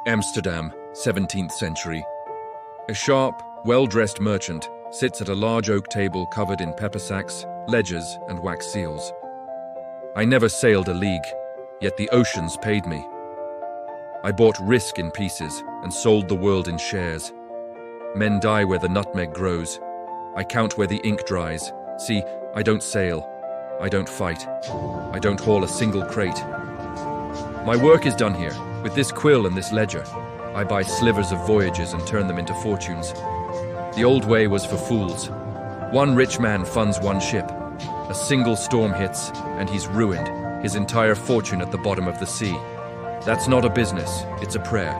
Amsterdam, 17th century. A sharp, well-dressed merchant sits at a large oak table covered in pepper sacks, ledgers, and wax seals. I never sailed a league, yet the oceans paid me. I bought risk in pieces and sold the world in shares. Men die where the nutmeg grows. I count where the ink dries. See, I don't sail. I don't fight. I don't haul a single crate. My work is done here, with this quill and this ledger. I buy slivers of voyages and turn them into fortunes. The old way was for fools. One rich man funds one ship. A single storm hits, and he's ruined, his entire fortune at the bottom of the sea. That's not a business, it's a prayer.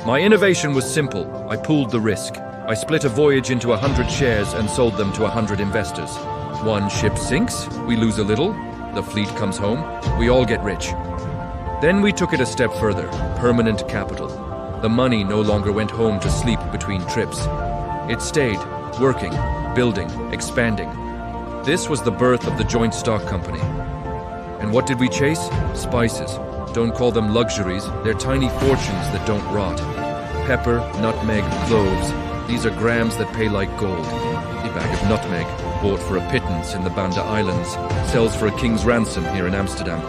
My innovation was simple. I pooled the risk. I split a voyage into 100 shares and sold them to 100 investors. One ship sinks, we lose a little, the fleet comes home, we all get rich. Then we took it a step further, permanent capital. The money no longer went home to sleep between trips. It stayed, working, building, expanding. This was the birth of the joint stock company. And what did we chase? Spices. Don't call them luxuries, they're tiny fortunes that don't rot. Pepper, nutmeg, cloves, these are grams that pay like gold. A bag of nutmeg, bought for a pittance in the Banda Islands, sells for a king's ransom here in Amsterdam.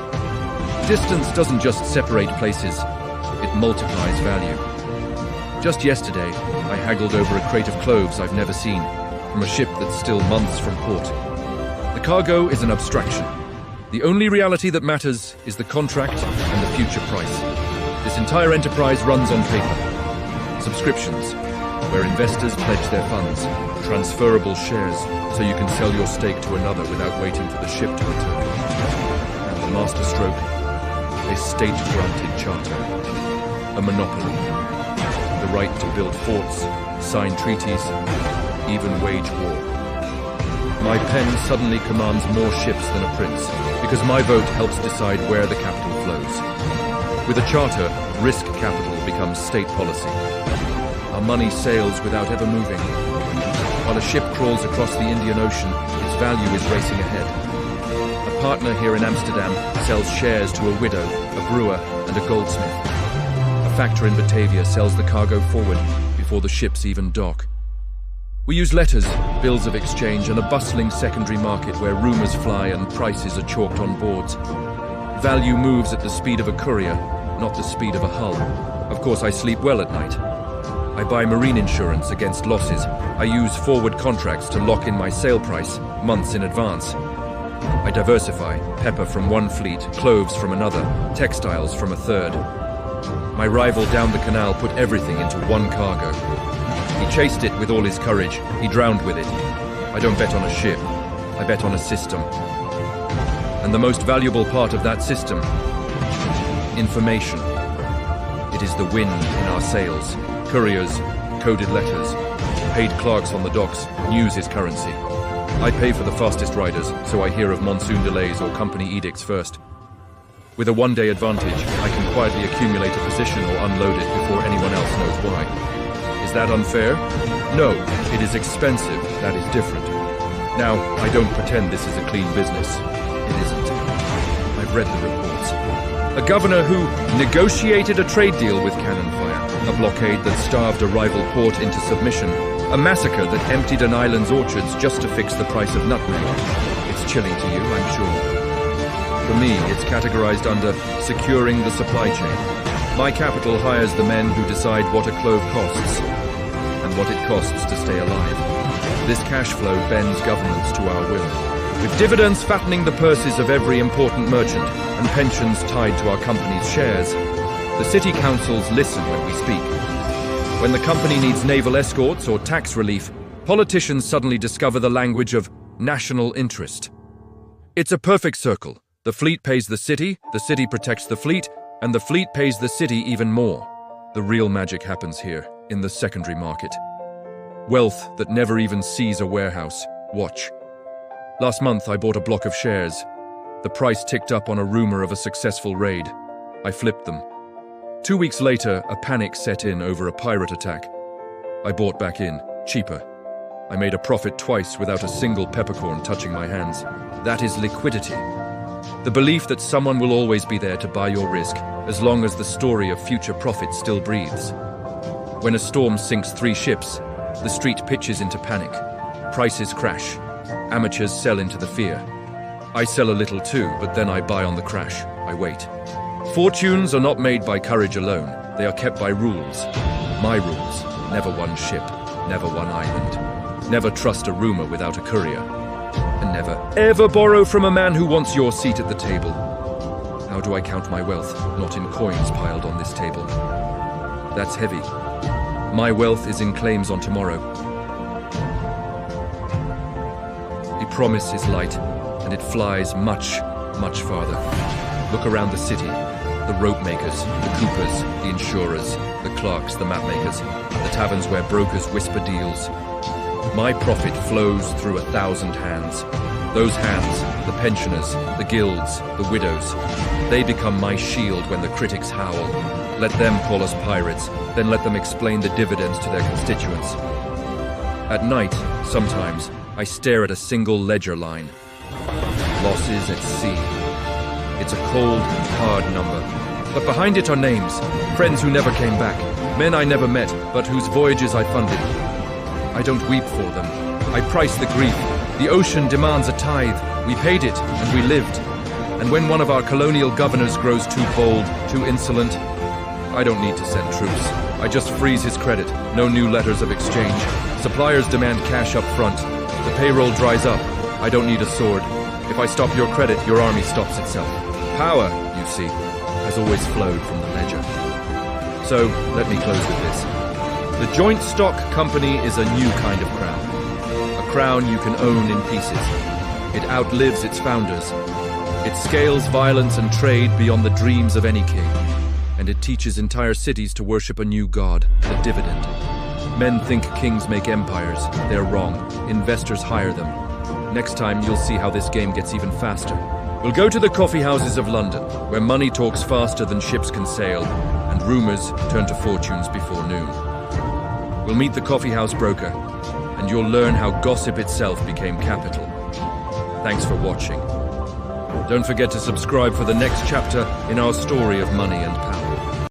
Distance doesn't just separate places, it multiplies value. Just yesterday, I haggled over a crate of cloves I've never seen, from a ship that's still months from port. The cargo is an abstraction. The only reality that matters is the contract and the future price. This entire enterprise runs on paper. Subscriptions, where investors pledge their funds. Transferable shares, so you can sell your stake to another without waiting for the ship to return. And the masterstroke, a state-granted charter. A monopoly. The right to build forts, sign treaties, even wage war. My pen suddenly commands more ships than a prince, because my vote helps decide where the capital flows. With a charter, risk capital becomes state policy. Our money sails without ever moving. While a ship crawls across the Indian Ocean, its value is racing ahead. A partner here in Amsterdam sells shares to a widow, a brewer, and a goldsmith. A factor in Batavia sells the cargo forward before the ships even dock. We use letters, bills of exchange, and a bustling secondary market where rumors fly and prices are chalked on boards. Value moves at the speed of a courier, not the speed of a hull. Of course, I sleep well at night. I buy marine insurance against losses. I use forward contracts to lock in my sale price months in advance. I diversify, pepper from one fleet, cloves from another, textiles from a third. My rival down the canal put everything into one cargo. He chased it with all his courage. He drowned with it. I don't bet on a ship. I bet on a system. And the most valuable part of that system, information. It is the wind in our sails. Couriers, coded letters, paid clerks on the docks, news is currency. I pay for the fastest riders, so I hear of monsoon delays or company edicts first. With a one-day advantage, I can quietly accumulate a position or unload it before anyone else knows why. Is that unfair? No, it is expensive, that is different. Now, I don't pretend this is a clean business. It isn't. I've read the reports. A governor who negotiated a trade deal with cannon fire, a blockade that starved a rival port into submission, a massacre that emptied an island's orchards just to fix the price of nutmeg. It's chilling to you, I'm sure. For me, it's categorized under securing the supply chain. My capital hires the men who decide what a clove costs and what it costs to stay alive. This cash flow bends governments to our will. With dividends fattening the purses of every important merchant and pensions tied to our company's shares, the city councils listen when we speak. When the company needs naval escorts or tax relief, politicians suddenly discover the language of national interest. It's a perfect circle. The fleet pays the city protects the fleet, and the fleet pays the city even more. The real magic happens here, in the secondary market. Wealth that never even sees a warehouse. Watch. Last month, I bought a block of shares. The price ticked up on a rumor of a successful raid. I flipped them. 2 weeks later, a panic set in over a pirate attack. I bought back in, cheaper. I made a profit twice without a single peppercorn touching my hands. That is liquidity. The belief that someone will always be there to buy your risk, as long as the story of future profit still breathes. When a storm sinks 3 ships, the street pitches into panic. Prices crash. Amateurs sell into the fear. I sell a little too, but then I buy on the crash. I wait. Fortunes are not made by courage alone. They are kept by rules. My rules. Never one ship. Never one island. Never trust a rumor without a courier. And never, ever borrow from a man who wants your seat at the table. How do I count my wealth? Not in coins piled on this table. That's heavy. My wealth is in claims on tomorrow. A promise is light, and it flies much, much farther. Look around the city. The rope makers, the coopers, the insurers, the clerks, the map makers, the taverns where brokers whisper deals. My profit flows through 1,000 hands. Those hands, the pensioners, the guilds, the widows, they become my shield when the critics howl. Let them call us pirates, then let them explain the dividends to their constituents. At night, sometimes, I stare at a single ledger line. Losses at sea. It's a cold, hard number. But behind it are names, friends who never came back, men I never met, but whose voyages I funded. I don't weep for them. I price the grief. The ocean demands a tithe. We paid it, and we lived. And when one of our colonial governors grows too bold, too insolent, I don't need to send troops. I just freeze his credit. No new letters of exchange. Suppliers demand cash up front. The payroll dries up. I don't need a sword. If I stop your credit, your army stops itself. Power, you see, has always flowed from the ledger. So, let me close with this. The joint stock company is a new kind of crown. A crown you can own in pieces. It outlives its founders. It scales violence and trade beyond the dreams of any king. And it teaches entire cities to worship a new god, the dividend. Men think kings make empires. They're wrong. Investors hire them. Next time, you'll see how this game gets even faster. We'll go to the coffee houses of London, where money talks faster than ships can sail, and rumors turn to fortunes before noon. We'll meet the coffeehouse broker, and you'll learn how gossip itself became capital. Thanks for watching. Don't forget to subscribe for the next chapter in our story of money and power.